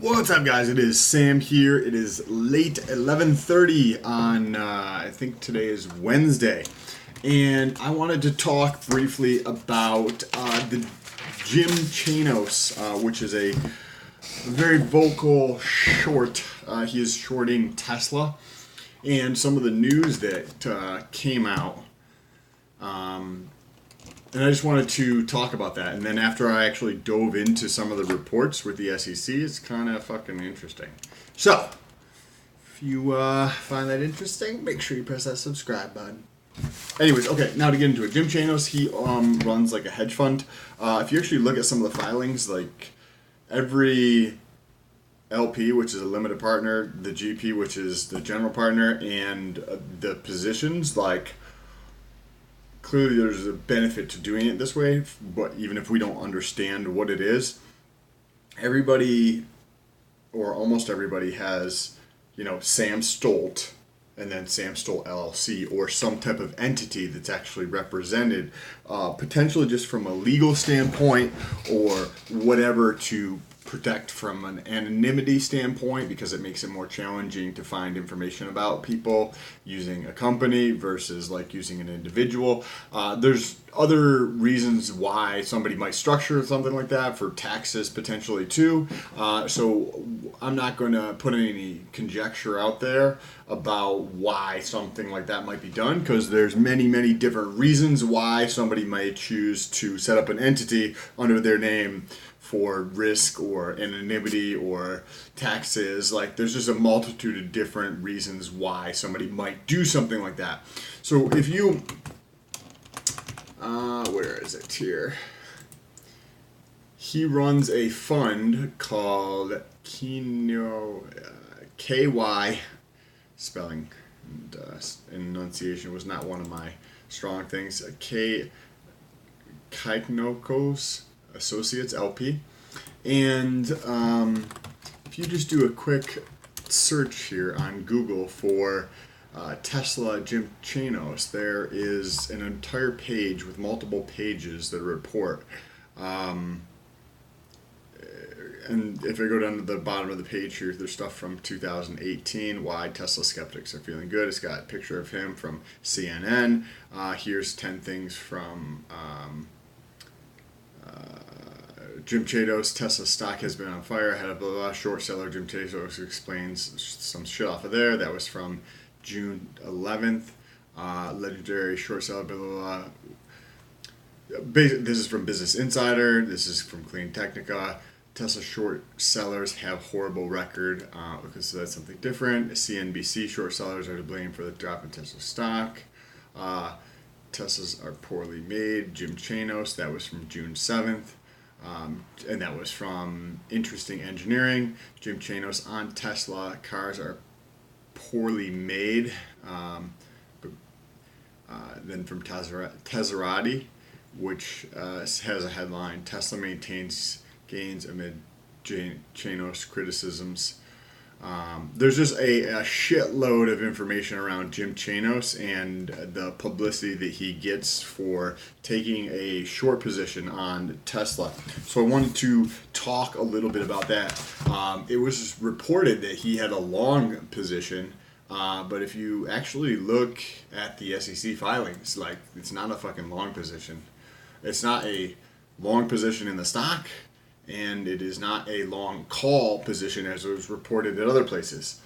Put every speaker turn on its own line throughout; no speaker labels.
What's up, guys? It is Sam here. It is late 11:30 on I think today is Wednesday, and I wanted to talk briefly about the Jim Chanos, which is a very vocal short. He is shorting Tesla, and some of the news that came out. And I just wanted to talk about that. And then after I actually dove into some of the reports with the SEC, it's kind of fucking interesting. So, if you find that interesting, make sure you press that subscribe button. Anyways, okay, now to get into it. Jim Chanos, he runs like a hedge fund. If you actually look at some of the filings, like every LP, which is a limited partner, the GP, which is the general partner, and the positions, like, clearly there's a benefit to doing it this way, but even if we don't understand what it is, everybody or almost everybody has, Sam Stolt and then Sam Stolt LLC or some type of entity that's actually represented, potentially just from a legal standpoint or whatever to protect from an anonymity standpoint, because it makes it more challenging to find information about people using a company versus like using an individual. There's other reasons why somebody might structure something like that, for taxes potentially too. So I'm not going to put any conjecture out there about why something like that might be done, because there's many different reasons why somebody might choose to set up an entity under their name for risk or anonymity or taxes. Like, there's just a multitude of different reasons why somebody might do something like that. So if you, where is it here? He runs a fund called Kino, KY, spelling and enunciation was not one of my strong things. Kaiknokos Associates LP. And if you just do a quick search here on Google for Tesla Jim Chanos, there is an entire page with multiple pages that report. And if I go down to the bottom of the page here, there's stuff from 2018, why Tesla skeptics are feeling good. It's got a picture of him from CNN. Here's 10 things from Jim Chanos. Tesla stock has been on fire. Had a blah, blah, short seller. Jim Chanos explains some shit off of there. That was from June 11th. Legendary short seller, blah, blah, blah. This is from Business Insider. This is from Clean Technica. Tesla short sellers have horrible record. Okay, so that's something different. CNBC, short sellers are to blame for the drop in Tesla stock. Teslas are poorly made. Jim Chanos, that was from June 7th. And that was from Interesting Engineering. Jim Chanos on Tesla cars are poorly made. Then from Tesserati, which has a headline, Tesla maintains gains amid Chanos criticisms. There's just a shitload of information around Jim Chanos and the publicity that he gets for taking a short position on Tesla. So I wanted to talk a little bit about that. It was reported that he had a long position, but if you actually look at the SEC filings, like, it's not a fucking long position. It's not a long position in the stock, and it is not a long call position as it was reported at other places.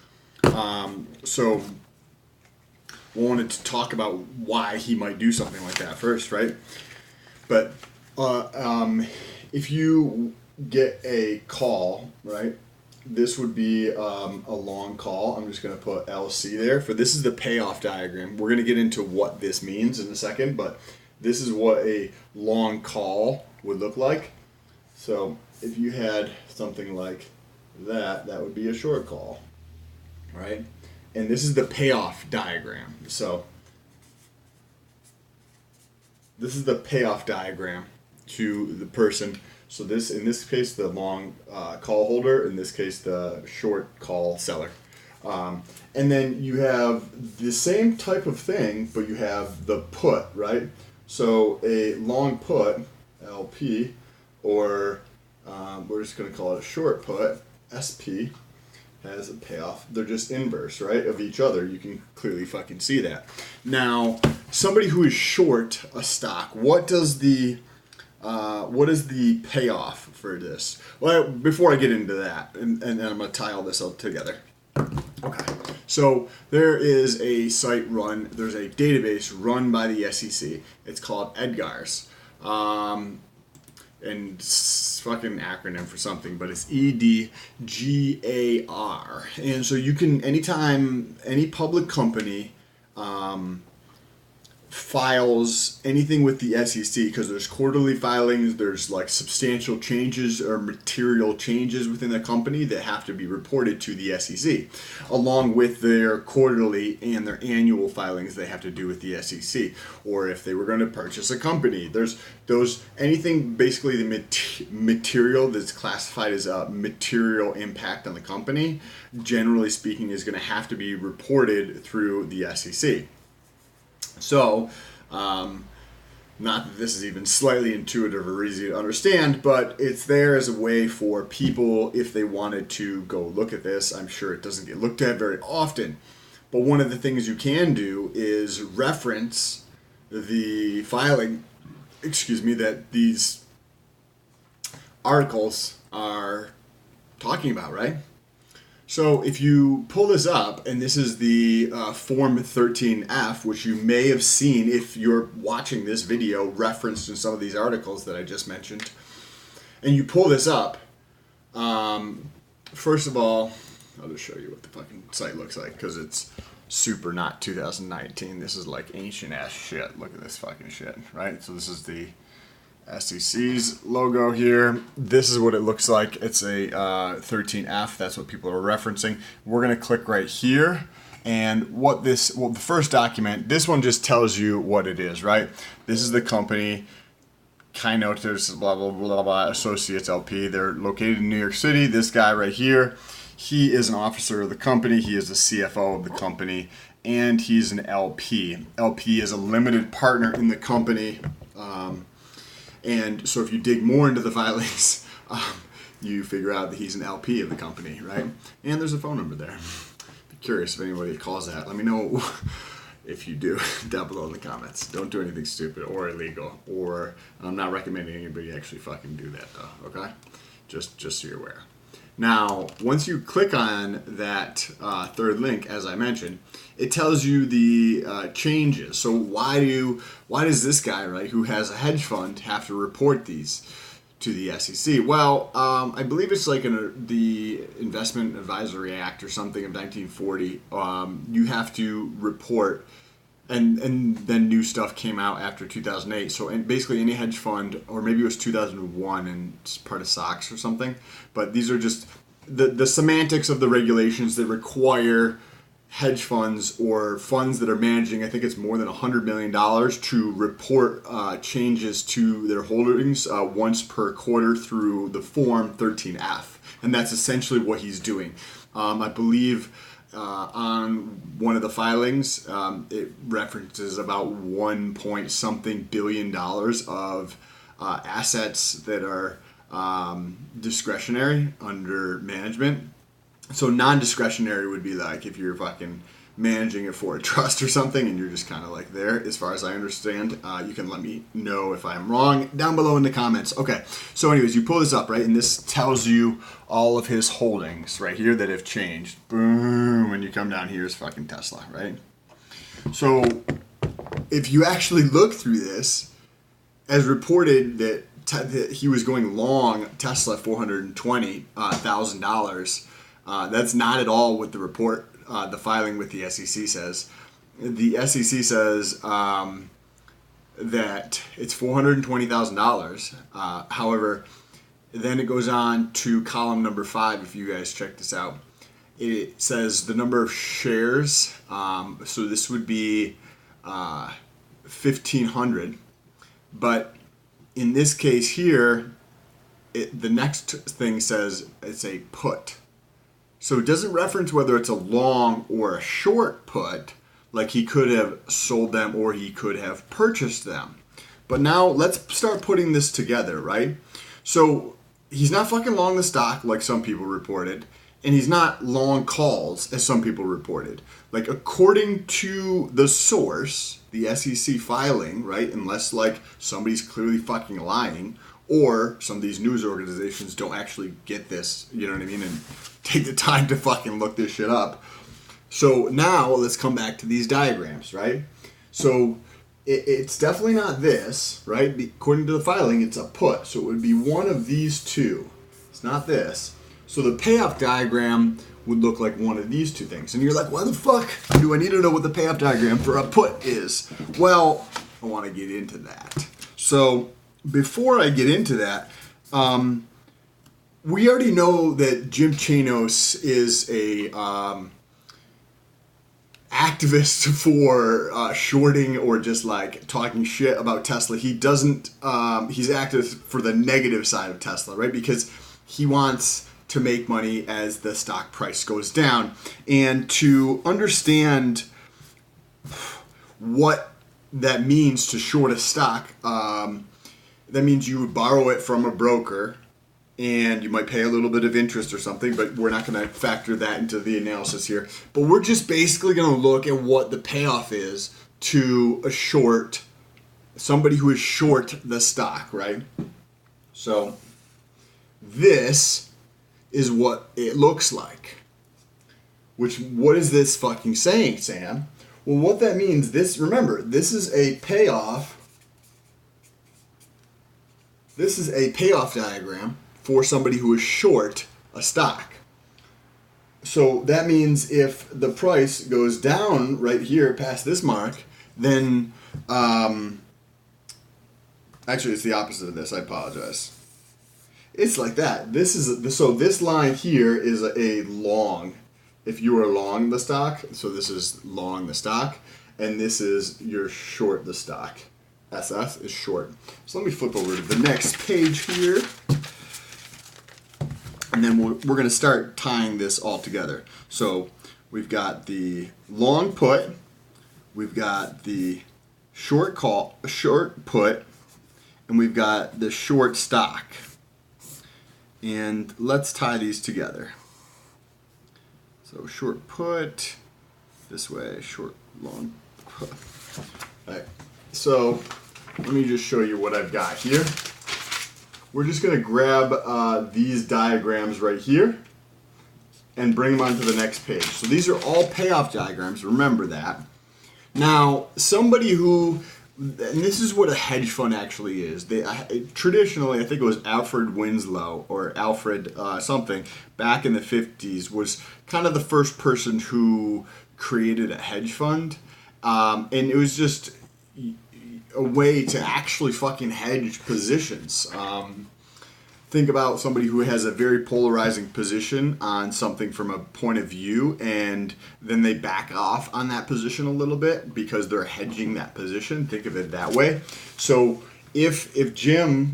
So we wanted to talk about why he might do something like that first, right? But if you get a call, right, this would be a long call. I'm just going to put LC there. This is the payoff diagram. We're going to get into what this means in a second, but this is what a long call would look like. So if you had something like that, that would be a short call, right? And this is the payoff diagram. So this is the payoff diagram to the person. So this, in this case, the long call holder. In this case, the short call seller. And then you have the same type of thing, but you have the put, right? So a long put, LP, or we're just going to call it a short put, SP has a payoff. They're just inverse, right, of each other. You can clearly fucking see that. Now, somebody who is short a stock, what is the payoff for this? Well, before I get into that, and I'm going to tie all this up together. Okay, so there is a site there's a database run by the SEC. It's called EDGARS. And it's fucking acronym for something, but it's EDGAR. And so you can, anytime any public company files anything with the SEC, because there's quarterly filings, there's like substantial changes or material changes within the company that have to be reported to the SEC, along with their quarterly and their annual filings they have to do with the SEC. Or if they were going to purchase a company, there's anything basically the material that's classified as a material impact on the company, generally speaking, is going to have to be reported through the SEC. So, not that this is even slightly intuitive or easy to understand, but it's there as a way for people, if they wanted to go look at this. I'm sure it doesn't get looked at very often, but one of the things you can do is reference the filing, that these articles are talking about, right? So if you pull this up, and this is the Form 13F, which you may have seen if you're watching this video referenced in some of these articles that I just mentioned, and you pull this up, first of all, I'll just show you what the fucking site looks like, because it's super not 2019. This is like ancient ass shit. Look at this fucking shit, right? So this is the SEC's logo here. This is what it looks like. It's a 13F. That's what people are referencing. We're going to click right here. And the first document, this one just tells you what it is, right? This is the company, Chanos, blah, blah, blah, blah, Associates LP. They're located in New York City. This guy right here, he is an officer of the company. He is the CFO of the company, and he's an LP. LP is a limited partner in the company. And so if you dig more into the filings, you figure out that he's an LP of the company, right? And there's a phone number there. Be curious if anybody calls that. Let me know if you do down below in the comments. Don't do anything stupid or illegal, or I'm not recommending anybody actually fucking do that though, okay? Just so you're aware. Now, once you click on that third link, as I mentioned, it tells you the changes. So why does this guy, right, who has a hedge fund, have to report these to the SEC? Well, I believe it's like the Investment Advisory Act or something of 1940. You have to report, and then new stuff came out after 2008. So basically any hedge fund, or maybe it was 2001 and it's part of SOX or something, but these are just the semantics of the regulations that require hedge funds or funds that are managing, I think it's more than $100 million, to report changes to their holdings once per quarter through the Form 13F. And that's essentially what he's doing. I believe on one of the filings, it references about 1 point something billion dollars of assets that are discretionary under management. So non-discretionary would be like if you're fucking managing it for a trust or something and you're just kind of like there, as far as I understand. You can let me know if I'm wrong down below in the comments. Okay, so anyways, you pull this up, right, and this tells you all of his holdings right here that have changed. Boom, and you come down here is fucking Tesla, right? So if you actually look through this, as reported that he was going long Tesla $420,000. That's not at all what the report, the filing with the SEC says. The SEC says that it's $420,000. However, then it goes on to column number 5. If you guys check this out, it says the number of shares. So this would be 1,500, but in this case here, the next thing says it's a put. So it doesn't reference whether it's a long or a short put, like he could have sold them or he could have purchased them. But now let's start putting this together, right? So he's not fucking long the stock like some people reported, and he's not long calls as some people reported. Like, according to the source, the SEC filing, right? Unless like somebody's clearly fucking lying, or some of these news organizations don't actually get this, you know what I mean, and take the time to fucking look this shit up. So now let's come back to these diagrams, right? So it's definitely not this, right? According to the filing, it's a put. So it would be one of these two. It's not this. So the payoff diagram would look like one of these two things. And you're like, why the fuck do I need to know what the payoff diagram for a put is? Well, I want to get into that. So before I get into that, we already know that Jim Chanos is a activist for shorting or just like talking shit about Tesla. He doesn't, he's active for the negative side of Tesla, right? Because he wants to make money as the stock price goes down. And to understand what that means to short a stock, that means you would borrow it from a broker and you might pay a little bit of interest or something, but we're not going to factor that into the analysis here. But we're just basically going to look at what the payoff is to a short, somebody who is short the stock, right? So this is what it looks like. What is this fucking saying, Sam? Well, what that means, remember, this is a payoff. This is a payoff diagram for somebody who is short a stock. So that means if the price goes down right here past this mark, then actually it's the opposite of this. I apologize. It's like that. So this line here is a long. If you are long the stock, so this is long the stock, and this is your short the stock. SS is short. So let me flip over to the next page here. And then we're going to start tying this all together. So we've got the long put, we've got the short put, and we've got the short stock. And let's tie these together. So short put, this way, short, long put. All right. So let me just show you what I've got here. We're just going to grab these diagrams right here and bring them onto the next page. So these are all payoff diagrams, remember that. Now, somebody who, and this is what a hedge fund actually is. Traditionally, I think it was Alfred Winslow or Alfred something back in the 50s was kind of the first person who created a hedge fund. And it was just a way to actually fucking hedge positions. Think about somebody who has a very polarizing position on something from a point of view, and then they back off on that position a little bit because they're hedging that position. Think of it that way. So if Jimbo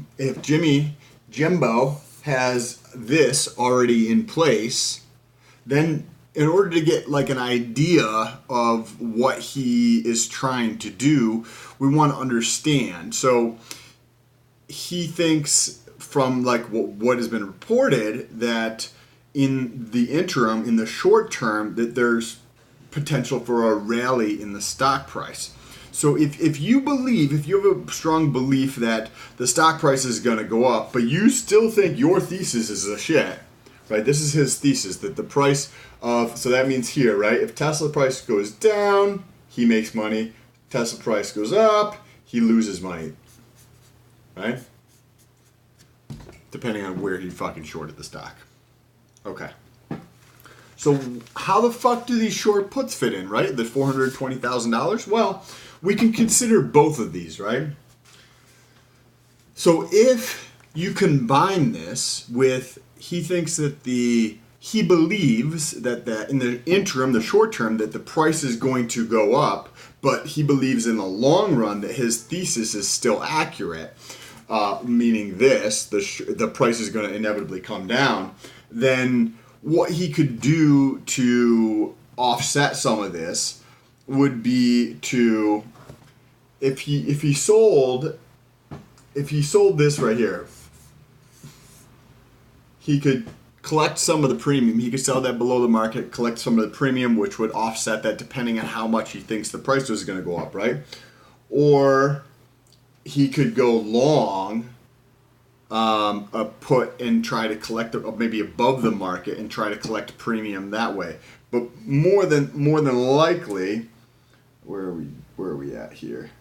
has this already in place, then in order to get like an idea of what he is trying to do, we want to understand. So he thinks from like what has been reported that in the interim, in the short term, that there's potential for a rally in the stock price. So if you have a strong belief that the stock price is going to go up, but you still think your thesis is a shit, right? This is his thesis, that the price of, so that means here, right? If Tesla price goes down, he makes money. Tesla price goes up, he loses money, right? Depending on where he fucking shorted the stock. Okay. So how the fuck do these short puts fit in, right? The $420,000? Well, we can consider both of these, right? So if you combine this with, he believes that in the interim, the short term, that the price is going to go up, but he believes in the long run that his thesis is still accurate, meaning the price is going to inevitably come down, then what he could do to offset some of this would be to, if he sold this right here, he could collect some of the premium. He could sell that below the market, collect some of the premium, which would offset that depending on how much he thinks the price was going to go up, right? Or he could go long a put and try to collect maybe above the market and try to collect premium that way. But more than likely, where are we at here?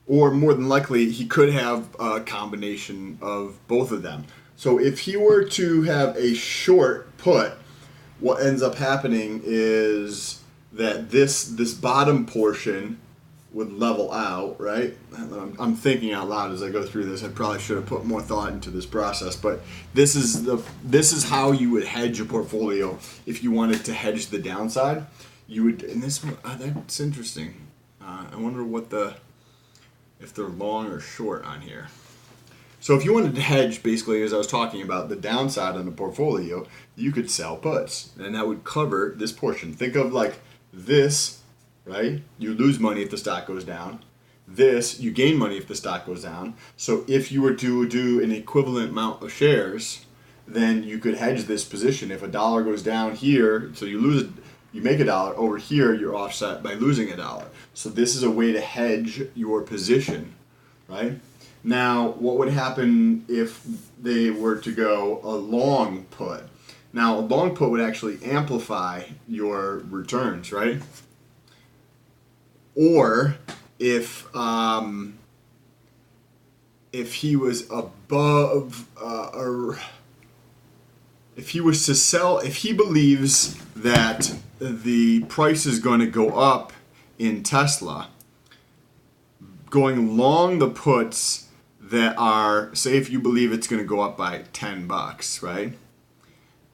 Or more than likely, he could have a combination of both of them. So if he were to have a short put, what ends up happening is that this bottom portion would level out, right? I'm thinking out loud as I go through this. I probably should have put more thought into this process, but this is how you would hedge a portfolio if you wanted to hedge the downside. You would, and this that's interesting. I wonder if they're long or short on here. So if you wanted to hedge, basically, as I was talking about, the downside on the portfolio, you could sell puts, and that would cover this portion. Think of like this, right? You lose money if the stock goes down. This, you gain money if the stock goes down. So if you were to do an equivalent amount of shares, then you could hedge this position. If $1 goes down here, so you make $1 over here, you're offset by losing $1. So this is a way to hedge your position, right? Now, what would happen if they were to go a long put? Now, a long put would actually amplify your returns, right? Or if he was above if he was to sell, if he believes that the price is going to go up in Tesla, going long the puts that are, say if you believe it's going to go up by $10, right?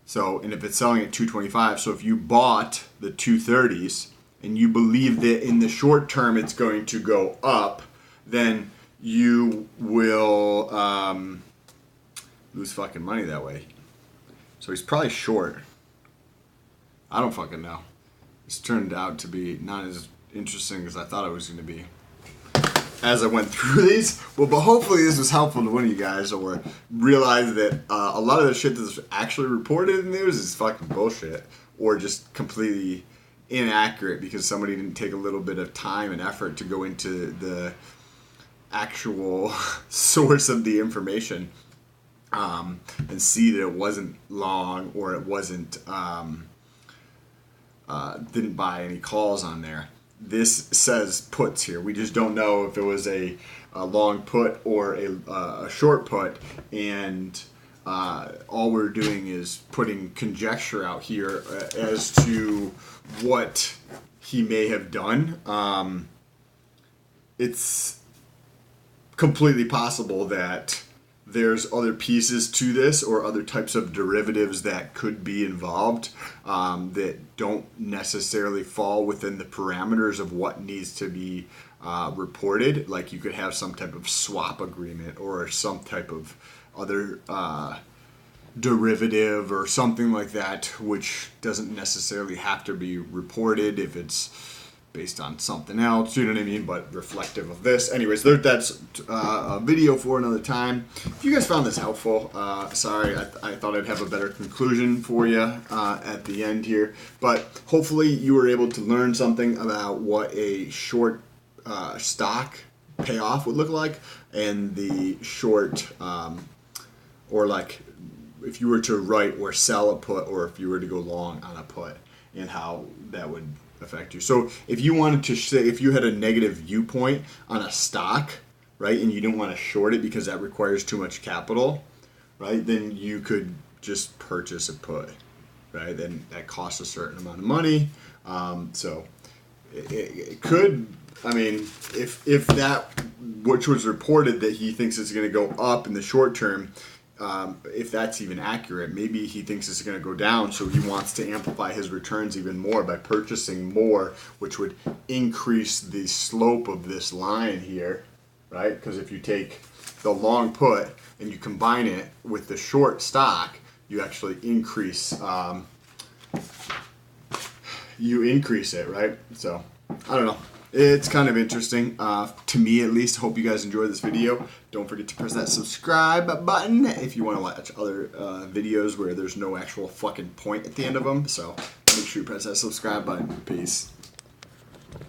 So, and if it's selling at 225, so if you bought the 230s and you believe that in the short term it's going to go up, then you will lose fucking money that way. So he's probably short. I don't fucking know. It's turned out to be not as interesting as I thought it was going to be as I went through these. Well, but hopefully this was helpful to one of you guys, or realize that a lot of the shit that's actually reported in the news is fucking bullshit, or just completely inaccurate because somebody didn't take a little bit of time and effort to go into the actual source of the information. And see that it wasn't long, or it wasn't didn't buy any calls on there. This says puts here. We just don't know if it was a long put or a short put, and all we're doing is putting conjecture out here as to what he may have done. It's completely possible that there's other pieces to this, or other types of derivatives that could be involved that don't necessarily fall within the parameters of what needs to be reported. Like you could have some type of swap agreement or some type of other derivative or something like that, which doesn't necessarily have to be reported if it's based on something else, you know what I mean, but reflective of this. Anyways, that's a video for another time. If you guys found this helpful, sorry, I thought I'd have a better conclusion for you at the end here, but hopefully you were able to learn something about what a short stock payoff would look like, and the short, or like if you were to write or sell a put, or if you were to go long on a put, and how that would affect you. So if you wanted to say, if you had a negative viewpoint on a stock, right, and you didn't want to short it because that requires too much capital, right, then you could just purchase a put, right? Then that costs a certain amount of money. So it could, I mean, if that, which was reported that he thinks it's going to go up in the short term, if that's even accurate, maybe he thinks it's going to go down, so he wants to amplify his returns even more by purchasing more, which would increase the slope of this line here, right? Because if you take the long put and you combine it with the short stock, you actually increase it, right? So I don't know. It's kind of interesting, to me at least. Hope you guys enjoyed this video. Don't forget to press that subscribe button if you want to watch other videos where there's no actual fucking point at the end of them. So make sure you press that subscribe button. Peace.